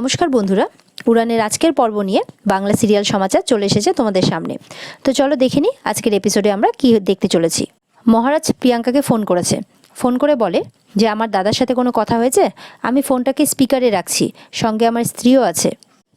নমস্কার বন্ধুরা, উড়ানের আজকের পর্ব নিয়ে বাংলা সিরিয়াল সমাচার চলে এসেছে তোমাদের সামনে। তো চলো দেখে নিই আজকের এপিসোডে আমরা কি দেখতে চলেছি। মহারাজ প্রিয়াঙ্কাকে ফোন করেছে। ফোন করে বলে যে আমার দাদার সাথে কোনো কথা হয়েছে, আমি ফোনটাকে স্পিকারে রাখছি, সঙ্গে আমার স্ত্রীও আছে।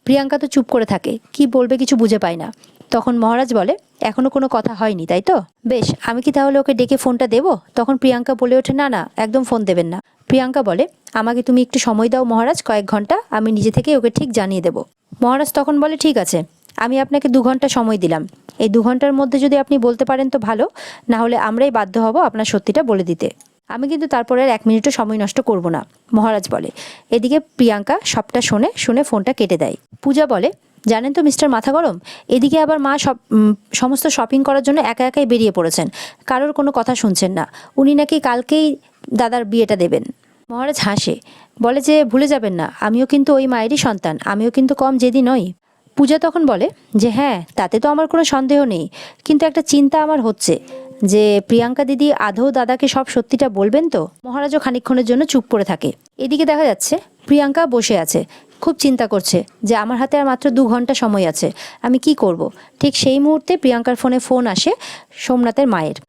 প্রিয়াঙ্কা তো চুপ করে থাকে, কি বলবে কিছু বুঝে পায় না। তখন মহারাজ বলে এখনো কোনো কথা হয়নি তাই তো, বেশ আমি কি তাহলে ওকে ডেকে ফোনটা দেবো? তখন প্রিয়াঙ্কা বলে ওঠে না না, একদম ফোন দেবেন না। প্রিয়াঙ্কা বলে আমাকে তুমি একটু সময় দাও মহারাজ, কয়েক ঘন্টা, আমি নিজে থেকে ওকে ঠিক জানিয়ে দেবো। মহারাজ তখন বলে ঠিক আছে, আমি আপনাকে 2 ঘন্টা সময় দিলাম। এই 2 ঘন্টার মধ্যে যদি আপনি বলতে পারেন তো ভালো, না হলে আমরাই বাধ্য হব আপনার সত্যিটা বলে দিতে। আমি কিন্তু তারপরে আর 1 মিনিটও সময় নষ্ট করব না, মহারাজ বলে। এদিকে প্রিয়াঙ্কা সবটা শুনে ফোনটা কেটে দেয়। পূজা বলে জানেন তো মিস্টার মাথা গরম, এদিকে আবার মা সমস্ত শপিং করার জন্য একা একাই বেরিয়ে পড়েছেন, কারোর কোনো কথা শুনছেন না। উনি নাকি কালকেই দাদার বিয়েটা দেবেন। মহারাজ হাসে, বলে যে ভুলে যাবেন না, আমিও কিন্তু ওই মায়েরই সন্তান, আমিও কিন্তু কম জেদি নই। পূজা তখন বলে যে হ্যাঁ, তাতে তো আমার কোনো সন্দেহ নেই, কিন্তু একটা চিন্তা আমার হচ্ছে যে প্রিয়াঙ্কা দিদি আদৌ দাদাকে সব সত্যিটা বলবেন তো। মহারাজও খানিকক্ষণের জন্য চুপ করে থাকে। এদিকে দেখা যাচ্ছে প্রিয়াঙ্কা বসে আছে, খুব চিন্তা করছে যে আমার হাতে আর মাত্র 2 ঘন্টা সময় আছে, আমি কি করব। ঠিক সেই মুহূর্তে প্রিয়াঙ্কার ফোন আসে সোমনাথের মায়ের।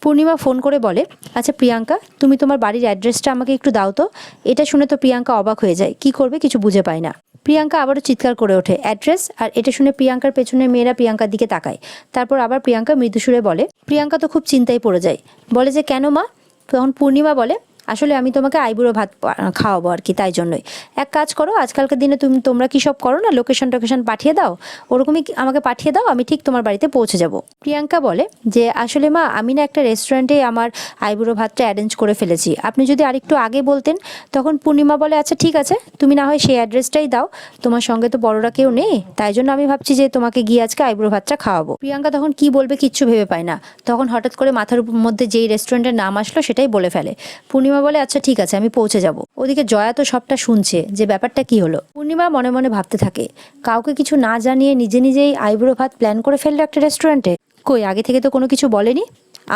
পূর্ণিমা ফোন করে বলে আচ্ছা প্রিয়াঙ্কা, তুমি তোমার বাড়ির অ্যাড্রেসটা আমাকে একটু দাও তো। এটা শুনে তো প্রিয়াঙ্কা অবাক হয়ে যায়, কি করবে কিছু বুঝে পায় না। প্রিয়াঙ্কা আবারও চিৎকার করে ওঠে অ্যাড্রেস, আর এটা শুনে প্রিয়াঙ্কার পেছনে মেয়েরা প্রিয়াঙ্কার দিকে তাকায়। তারপর আবার প্রিয়াঙ্কা মৃদুসুরে বলে, প্রিয়াঙ্কা তো খুব চিন্তায় পড়ে যায়, বলে যে কেন মা? তখন পূর্ণিমা বলে আসলে আমি তোমাকে আইবুড়ো ভাত খাওয়াবো আর কি, তাই জন্যই। এক কাজ করো, আজকালকার দিনে তোমরা কি সব করো না, লোকেশন পাঠিয়ে দাও, ওরকমই আমাকে পাঠিয়ে দাও, আমি ঠিক তোমার বাড়িতে পৌঁছে যাব। প্রিয়াঙ্কা বলে যে আসলে মা, আমি না একটা রেস্টুরেন্টে আমার আইবুড়ো ভাতটা অ্যারেঞ্জ করে ফেলেছি, আপনি যদি আরেকটু আগে বলতেন। তখন পূর্ণিমা বলে আচ্ছা ঠিক আছে, তুমি না হয় সেই অ্যাড্রেসটাই দাও, তোমার সঙ্গে তো বড়রা কেউ নেই, তাই জন্য আমি ভাবছি যে তোমাকে গিয়ে আজকে আইবুড়ো ভাতটা খাওয়াবো। প্রিয়াঙ্কা তখন কি বলবে কিচ্ছু ভেবে পায় না। তখন হঠাৎ করে মাথার মধ্যে যেই রেস্টুরেন্টের নাম আসলো সেটাই বলে ফেলে। পূর্ণিমা বলে আচ্ছা ঠিক আছে, আমি পৌঁছে যাব। ওদিকে জয়া তো সবটা শুনছে যে ব্যাপারটা কি হলো। পূর্ণিমা মনে মনে ভাবতে থাকে, কাউকে কিছু না জানিয়ে নিজেই আইবুড়ো ভাত প্ল্যান করে ফেললো একটা রেস্টুরেন্টে। কই আগে থেকে তো কোনো কিছু বলেনি,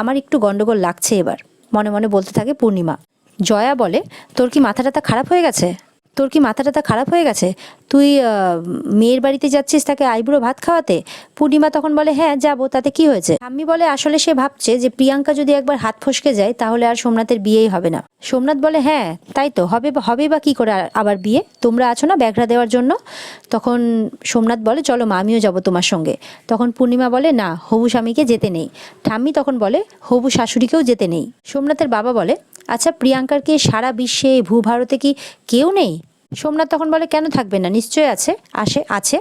আমার একটু গন্ডগোল লাগছে এবার, মনে মনে বলতে থাকে পূর্ণিমা। জয়া বলে তোর কি মাথাটা খারাপ হয়ে গেছে? তুই মেয়ের বাড়িতে যাচ্ছিস তাকে আইবুড়ো ভাত খাওয়াতে? পূর্ণিমা তখন বলে হ্যাঁ যাবো, তাতে কি হয়েছে? ঠাম্মি বলে আসলে সে ভাবছে যে প্রিয়াঙ্কা যদি একবার হাত ফসকে যায় তাহলে আর সোমনাথের বিয়েই হবে না। সোমনাথ বলে হ্যাঁ তাই তো, হবে বা কি করে আবার বিয়ে, তোমরা আছো না ব্যাঘ্রা দেওয়ার জন্য। তখন সোমনাথ বলে চলো মা, আমিও যাবো তোমার সঙ্গে। তখন পূর্ণিমা বলে না, হবু স্বামীকে যেতে নেই। ঠাম্মি তখন বলে হবু শাশুড়িকেও যেতে নেই। সোমনাথের বাবা বলে আচ্ছা প্রিয়াঙ্কার কি সারা বিশ্বে ভূভারতে কি কেউ নেই? সোমনাথ তখন বলে কেন থাকবে না, নিশ্চয়ই আছে। আছে,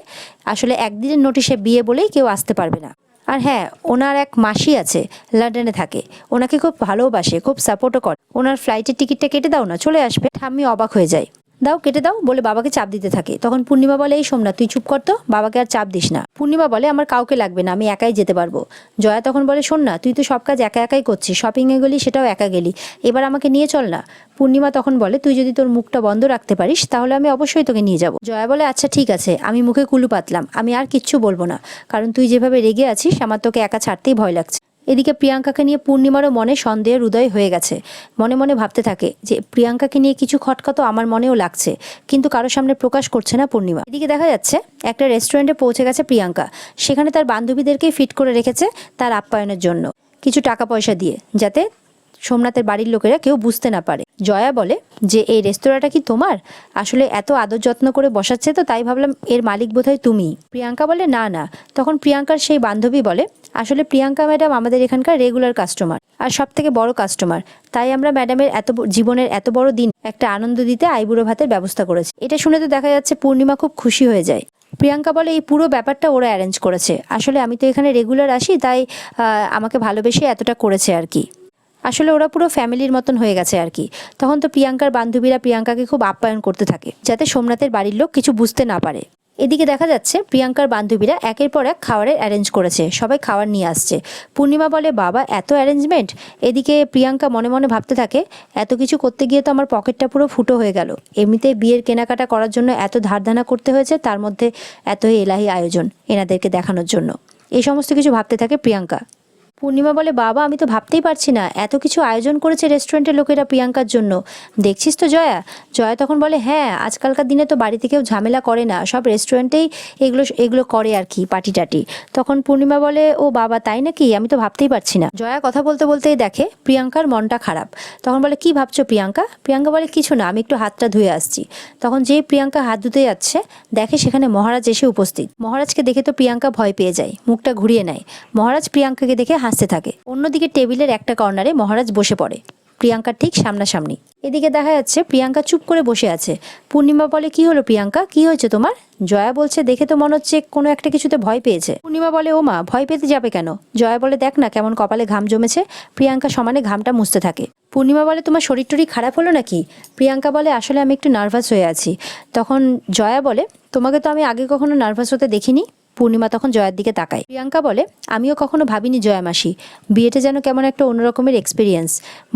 আসলে একদিনের নোটিশে বিয়ে বলেই কেউ আসতে পারবে না। আর হ্যাঁ, ওনার এক মাসি আছে, লন্ডনে থাকে, ওনাকে খুব ভালোবাসে, খুব সাপোর্টও করে। ওনার ফ্লাইটের টিকিটটা কেটে দাও না, চলে আসবে। ঠাম্মি অবাক হয়ে যায়, দাও কেটে দাও বলে বাবাকে চাপ দিতে থাকে। তখন পূর্ণিমা বলে এই সোমনাথ তুই চুপ কর তো, বাবাকে আর চাপ দিস না। পূর্ণিমা বলে আমার কাউকে লাগবে না, আমি একাই যেতে পারবো। জয়া তখন বলে শোন না, তুই তো সব কাজ একাই করছিস, শপিংয়ে গেলি সেটাও একা গেলি, এবার আমাকে নিয়ে চল না। পূর্ণিমা তখন বলে তুই যদি তোর মুখটা বন্ধ রাখতে পারিস তাহলে আমি অবশ্যই তোকে নিয়ে যাব। জয়া বলে আচ্ছা ঠিক আছে, আমি মুখে কুলু পাতলাম, আমি আর কিচ্ছু বলবো না, কারণ তুই যেভাবে রেগে আছিস আমার তোকে একা ছাড়তেই ভয় লাগছে। এদিকে প্রিয়াঙ্কাকে নিয়ে পূর্ণিমারও মনে সন্দেহের উদয় হয়ে গেছে। মনে মনে ভাবতে থাকে যে প্রিয়াঙ্কাকে নিয়ে কিছু খটকা তো আমার মনেও লাগছে, কিন্তু কারোর সামনে প্রকাশ করছে না পূর্ণিমা। এদিকে দেখা যাচ্ছে একটা রেস্টুরেন্টে পৌঁছে গেছে প্রিয়াঙ্কা, সেখানে তার বান্ধবীদেরকেই ফিট করে রেখেছে তার আপ্যায়নের জন্য, কিছু টাকা পয়সা দিয়ে, যাতে সোমনাথের বাড়ির লোকেরা কেউ বুঝতে না পারে। জয়া বলে যে এই রেস্তোরাঁটা কি তোমার? আসলে এত আদর যত্ন করে বসাচ্ছে তো তাই ভাবলাম এর মালিক বোধহয় তুমি। প্রিয়াঙ্কা বলে না না। তখন প্রিয়াঙ্কার সেই বান্ধবী বলে আসলে প্রিয়াঙ্কা ম্যাডাম আমাদের এখানকার রেগুলার কাস্টমার আর সব থেকে বড় কাস্টমার, তাই আমরা ম্যাডামের জীবনের এত বড় দিন একটা আনন্দ দিতে আইবুড়ো ভাতের ব্যবস্থা করেছি। এটা শুনে তো দেখা যাচ্ছে পূর্ণিমা খুব খুশি হয়ে যায়। প্রিয়াঙ্কা বলে এই পুরো ব্যাপারটা ওরা অ্যারেঞ্জ করেছে, আসলে আমি তো এখানে রেগুলার আসি, তাই আমাকে ভালোবেসে এতটা করেছে আর কি, আসলে ওরা পুরো ফ্যামিলির মতন হয়ে গেছে আর কি। তখন তো প্রিয়াঙ্কার বান্ধবীরা প্রিয়াঙ্কাকে খুব আপ্যায়ন করতে থাকে যাতে সোমনাথের বাড়ির লোক কিছু বুঝতে না পারে। এদিকে দেখা যাচ্ছে প্রিয়াঙ্কার বান্ধবীরা একের পর এক খাবারের অ্যারেঞ্জ করেছে, সবাই খাবার নিয়ে আসছে। পূর্ণিমা বলে বাবা এত অ্যারেঞ্জমেন্ট। এদিকে প্রিয়াঙ্কা মনে মনে ভাবতে থাকে এত কিছু করতে গিয়ে তো আমার পকেটটা পুরো ফুটো হয়ে গেল, এমনিতে বিয়ের কেনাকাটা করার জন্য এত ধারধানা করতে হয়েছে, তার মধ্যে এতই এলাহি আয়োজন এনাদেরকে দেখানোর জন্য। এই সমস্ত কিছু ভাবতে থাকে প্রিয়াঙ্কা। পূর্ণিমা বলে, বাবা আমি তো ভাবতেই পারছি না, এত কিছু আয়োজন করেছে রেস্টুরেন্টের লোকেরা প্রিয়াঙ্কার জন্য, দেখছিস তো জয়া। জয়া তখন বলে, হ্যাঁ আজকালকার দিনে তো বাড়িতে কেউ ঝামেলা করে না, সব রেস্টুরেন্টেই এগুলো এগুলো করে আর কি, পার্টি টাটি। তখন পূর্ণিমা বলে, ও বাবা তাই নাকি, আমি তো ভাবতেই পারছি না। জয়া কথা বলতে বলতেই দেখে প্রিয়াঙ্কার মনটা খারাপ। তখন বলে, কি ভাবছো প্রিয়াঙ্কা? প্রিয়াঙ্কা বলে, কিছু না, আমি একটু হাতটা ধুয়ে আসছি। তখন যেই প্রিয়াঙ্কা হাত ধুতে যাচ্ছে দেখে সেখানে মহারাজ এসে উপস্থিত। মহারাজকে দেখে তো প্রিয়াঙ্কা ভয় পেয়ে যায়, মুখটা ঘুরিয়ে নেয়। মহারাজ প্রিয়াঙ্কাকে দেখে হাসতে থাকে। অন্যদিকে টেবিলের একটা কর্নারে মহারাজ বসে পড়ে, প্রিয়াঙ্কার ঠিক সামনাসামনি। এদিকে দেখা যাচ্ছে প্রিয়াঙ্কা চুপ করে বসে আছে। পূর্ণিমা বলে, কি হলো প্রিয়াঙ্কা, কি হয়েছে তোমার? জয়া বলছে, দেখে তো মনে হচ্ছে কোনো একটা কিছুতে ভয় পেয়েছে। পূর্ণিমা বলে, ও মা ভয় পেতে যাবে কেন? জয়া বলে, দেখ না কেমন কপালে ঘাম জমেছে। প্রিয়াঙ্কা সমানে ঘামটা মুছতে থাকে। পূর্ণিমা বলে, তোমার শরীর টরীর খারাপ হলো নাকি? প্রিয়াঙ্কা বলে, আসলে আমি একটু নার্ভাস হয়ে আছি। তখন জয়া বলে, তোমাকে তো আমি আগে কখনো নার্ভাস হতে দেখিনি। পূর্ণিমা তখন জয়ার দিকে তাকায়। প্রিয়াঙ্কা বলে, আমিও কখনো ভাবিনি জয়া মাসি, বিয়েটা যেন কেমন একটা অন্যরকমের এক্সপিরিয়েন্স।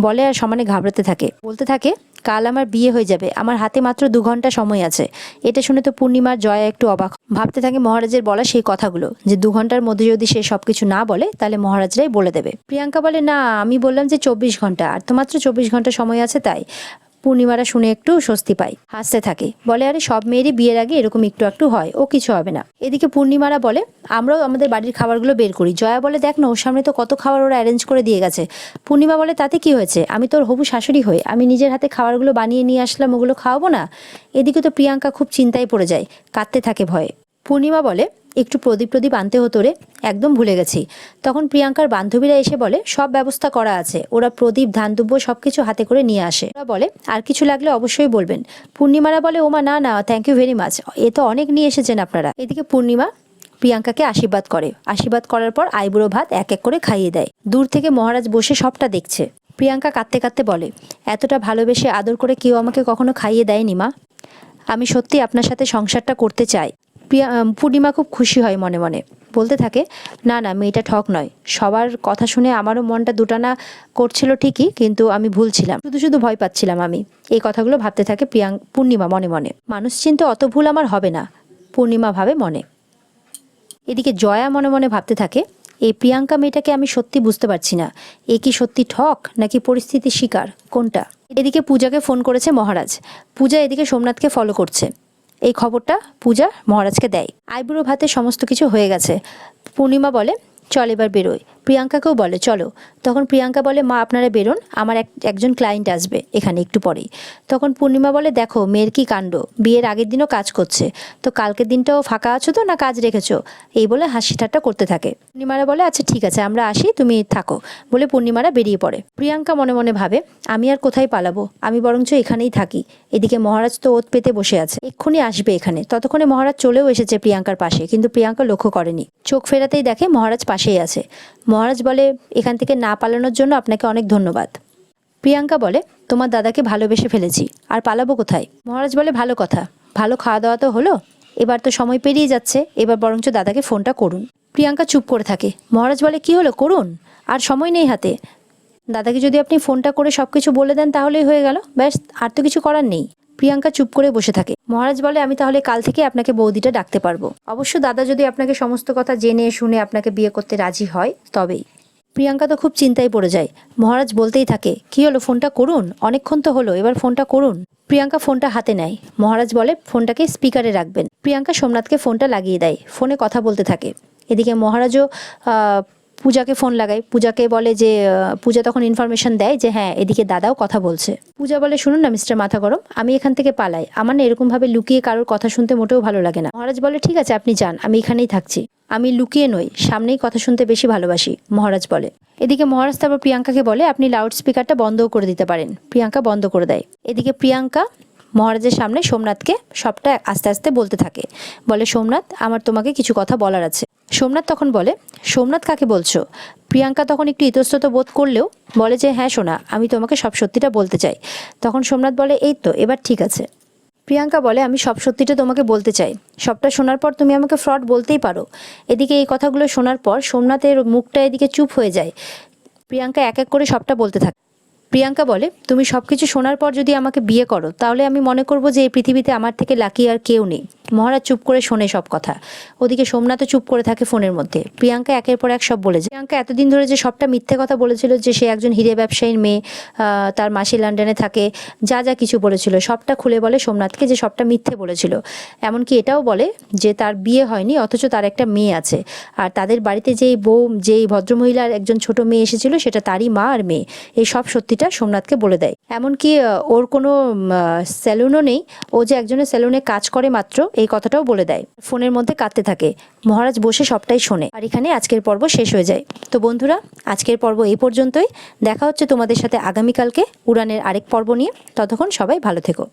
বলে আর সমানে ঘাবড়াতে থাকে, বলতে থাকে, কাল আমার বিয়ে হয়ে যাবে, আমার হাতে মাত্র 2 ঘন্টা সময় আছে। এটা শুনে তো পূর্ণিমার জয়া একটু অবাক, ভাবতে থাকে মহারাজের বলা সেই কথাগুলো, যে 2 ঘন্টার মধ্যে যদি সে সবকিছু না বলে তাহলে মহারাজরাই বলে দেবে। প্রিয়াঙ্কা বলে, না আমি বললাম যে 24 ঘন্টা, আর তো মাত্র 24 ঘন্টা সময় আছে তাই। পূর্ণিমারা শুনে একটু স্বস্তি পায়, হাসতে থাকে, বলে, আরে সব মেয়েরই বিয়ের আগে এরকম একটু একটু হয়, ও কিছু হবে না। এদিকে পূর্ণিমারা বলে, আমরাও আমাদের বাড়ির খাবারগুলো বের করি। জয়া বলে, দেখ না ওর সামনে তো কত খাবার ওরা অ্যারেঞ্জ করে দিয়ে গেছে। পূর্ণিমা বলে, তাতে কি হয়েছে, আমি তোর হবু শাশুড়ি হয়ে আমি নিজের হাতে খাবারগুলো বানিয়ে নিয়ে আসলাম, ওগুলো খাওয়াবো না? এদিকে তো প্রিয়াঙ্কা খুব চিন্তায় পড়ে যায়, কাঁদতে থাকে ভয়ে। পূর্ণিমা বলে, একটু প্রদীপ প্রদীপ আনতে হতো রে, একদম ভুলে গেছি। তখন প্রিয়াঙ্কার বান্ধবীরা এসে বলে, সব ব্যবস্থা করা আছে। ওরা প্রদীপ ধান দুব্য সবকিছু হাতে করে নিয়ে আসে। ওরা বলে, আর কিছু লাগলে অবশ্যই বলবেন। পূর্ণিমারা বলে, ওমা না না, থ্যাংক ইউ ভেরি মাচ, এ তো অনেক নিয়ে এসেছেন আপনারা। এদিকে পূর্ণিমা প্রিয়াঙ্কাকে আশীর্বাদ করে, আশীর্বাদ করার পর আইবুড়ো ভাত এক এক করে খাইয়ে দেয়। দূর থেকে মহারাজ বসে সবটা দেখছে। প্রিয়াঙ্কা কাঁদতে কাঁদতে বলে, এতটা ভালোবেসে আদর করে কেউ আমাকে কখনো খাইয়ে দেয়নি মা, আমি সত্যি আপনার সাথে সংসারটা করতে চাই। পূর্ণিমা খুব খুশি হয় মনে মনে, বলতে থাকে, না না মেয়েটা ঠক নয়। সবার কথা শুনে আমারও মনটা দুটানা করছিল ঠিকই, কিন্তু আমি ভুল ছিলাম, শুধু শুধু ভয় পাচ্ছিলাম আমি। এই কথাগুলো ভাবতে থাকে পূর্ণিমা মনে মনে। মানুষ চিনতে অত ভুল আমার হবে না, পূর্ণিমা ভাবে মনে। এদিকে জয়া মনে মনে ভাবতে থাকে, এই প্রিয়াঙ্কা মেয়েটাকে আমি সত্যি বুঝতে পারছি না, এ কি সত্যি ঠক নাকি পরিস্থিতির শিকার, কোনটা? এদিকে পূজাকে ফোন করেছে মহারাজ। পূজা এদিকে সোমনাথকে ফলো করছে। এই খবরটা পূজা মহারাজকে দেয়। আইবুড়ো ভাতে সমস্ত কিছু হয়ে গেছে। পূর্ণিমা বলে, চল এবার বেরোয়। প্রিয়াঙ্কাকেও বলে চলো। তখন প্রিয়াঙ্কা বলে, মা আপনারা বেরোন, আমার একজন ক্লায়েন্ট আসবে এখানে একটু পরেই। তখন পূর্ণিমা বলে, দেখো মেয়ের কি কাণ্ড, বিয়ের আগের দিনও কাজ করছে, তো কালকের দিনটাও ফাঁকা আছো তো না কাজ রেখেছো? এই বলে হাসি ঠাট্টা করতে থাকে। পূর্ণিমারা বলে, আচ্ছা ঠিক আছে আমরা আসি, তুমি থাকো, বলে পূর্ণিমারা বেরিয়ে পড়ে। প্রিয়াঙ্কা মনে মনে ভাবে, আমি আর কোথায় পালাবো, আমি বরঞ্চ এখানেই থাকি। এদিকে মহারাজ তো ওত পেতে বসে আছে, এক্ষুনি আসবে এখানে। ততক্ষণে মহারাজ চলেও এসেছে প্রিয়াঙ্কার পাশে, কিন্তু প্রিয়াঙ্কা লক্ষ্য করেনি। চোখ ফেরাতেই দেখে মহারাজ পাশেই আছে। মহারাজ বলে, এখান থেকে না পালানোর জন্য আপনাকে অনেক ধন্যবাদ। প্রিয়াঙ্কা বলে, তোমার দাদাকে ভালোবেসে ফেলেছি, আর পালাবো কোথায়? মহারাজ বলে, ভালো কথা, ভালো খাওয়া দাওয়া তো হলো, এবার তো সময় পেরিয়ে যাচ্ছে, এবার বরঞ্চ দাদাকে ফোনটা করুন। প্রিয়াঙ্কা চুপ করে থাকে। মহারাজ বলে, কি হলো, করুন, আর সময় নেই হাতে। দাদাকে যদি আপনি ফোনটা করে সবকিছু বলে দেন তাহলেই হয়ে গেল, ব্যাস, আর তো কিছু করার নেই। প্রিয়াঙ্কা চুপ করে বসে থাকে। মহারাজ বলে, আমি তাহলে কাল থেকে আপনাকে বৌদিটা ডাকতে পারবো, অবশ্য দাদা যদি আপনাকে সমস্ত কথা জেনে শুনে আপনাকে বিয়ে করতে রাজি হয় তবেই। প্রিয়াঙ্কা তো খুব চিন্তায় পড়ে যায়। মহারাজ বলতেই থাকে, কি হলো, ফোনটা করুন, অনেকক্ষণ তো হলো, এবার ফোনটা করুন। প্রিয়াঙ্কা ফোনটা হাতে নেয়। মহারাজ বলে, ফোনটাকে স্পিকারে রাখবেন। প্রিয়াঙ্কা সোমনাথকে ফোনটা লাগিয়ে দেয়, ফোনে কথা বলতে থাকে। এদিকে মহারাজও পূজাকে ফোন লাগায়। পূজাকে বলে যে, পূজা তখন ইনফরমেশন দেয় যে হ্যাঁ এদিকে দাদাও কথা বলছে। পূজা বলে, শুনুন না মিস্টার মাথা গরম, আমি এখান থেকে পালাই, আমার না এরকমভাবে লুকিয়ে কারোর কথা শুনতে মোটেও ভালো লাগে না। মহারাজ বলে, ঠিক আছে আপনি যান, আমি এখানেই থাকছি, আমি লুকিয়ে নই, সামনেই কথা শুনতে বেশি ভালোবাসি, মহারাজ বলে। এদিকে মহারাজ তারপর প্রিয়াঙ্কাকে বলে, আপনি লাউড স্পিকারটা বন্ধও করে দিতে পারেন। প্রিয়াঙ্কা বন্ধ করে দেয়। এদিকে প্রিয়াঙ্কা মহারাজের সামনে সোমনাথকে সবটা আস্তে আস্তে বলতে থাকে। বলে, সোমনাথ আমার তোমাকে কিছু কথা বলার আছে। সোমনাথ তখন বলে, সোমনাথ কাকে বলছো? প্রিয়াঙ্কা তখন একটু ইতস্তত বোধ করলেও বলে যে, হ্যাঁ সোনা, আমি তোমাকে সব সত্যিটা বলতে চাই। তখন সোমনাথ বলে, এই তো এবার ঠিক আছে। প্রিয়াঙ্কা বলে, আমি সব সত্যিটা তোমাকে বলতে চাই, সবটা শোনার পর তুমি আমাকে ফ্রড বলতেই পারো। এদিকে এই কথাগুলো শোনার পর সোমনাথের মুখটা এদিকে চুপ হয়ে যায়। প্রিয়াঙ্কা এক এক করে সবটা বলতে থাকে। প্রিয়াঙ্কা বলে, তুমি সব কিছু শোনার পর যদি আমাকে বিয়ে করো তাহলে আমি মনে করব যে এই পৃথিবীতে আমার থেকে লাকি আর কেউ নেই। মহারাজ চুপ করে শোনে সব কথা। ওদিকে সোমনাথও চুপ করে থাকে ফোনের মধ্যে। প্রিয়াঙ্কা একের পর এক সব বলে যায়। প্রিয়াঙ্কা এতদিন ধরে যে সবটা মিথ্যে কথা বলেছিল, যে সে একজন হিরে ব্যবসায়ীর মেয়ে, তার মাসি লন্ডনে থাকে, যা যা কিছু বলেছিল সবটা খুলে বলে সোমনাথকে যে সবটা মিথ্যে বলেছিল। এমনকি এটাও বলে যে তার বিয়ে হয়নি, অথচ তার একটা মেয়ে আছে, আর তাদের বাড়িতে যেই ভদ্রমহিলার একজন ছোট মেয়ে এসেছিল সেটা তারই মা আর মেয়ে। এই সব সত্যিটা সোমনাথকে বলে দেয়। এমনকি ওর কোনো স্যালুনও নেই, ও যে একজনের স্যালুনে কাজ করে মাত্র, এই কথাটাও বলে দেয়। ফোনের মধ্যে কাঁদতে থাকে। মহারাজ বসে সবটাই শোনে। আর এখানে আজকের পর্ব শেষ হয়ে যায়। তো বন্ধুরা, আজকের পর্ব এই পর্যন্তই। দেখা হচ্ছে তোমাদের সাথে আগামীকালকে উড়ানের আরেক পর্ব নিয়ে। ততক্ষণ সবাই ভালো থেকো।